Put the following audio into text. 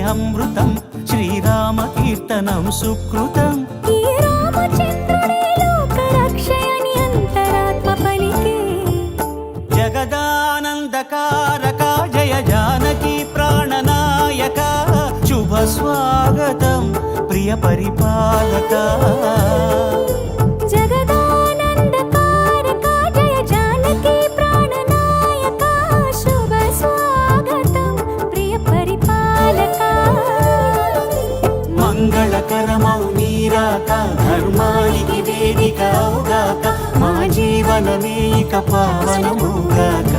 అమృతం శ్రీరామ కీర్తనం సుకృతం ఈ రామచంద్రుడే లోకరక్షయని అంతరాత్మ పలికే జగదానందకారక జయ జానకి ప్రాణనాయక శుభ స్వాగతం ప్రియ పరిపాలక జగదానందకారక జయ జానకి ప్రాణనాయక శుభ స్వాగతం ప్రియ పరిపాలక మంగళకరమౌ నీరాక ధర్మానికి వేదిక అవుగాక మా జీవనమే ఇక పావనముగాక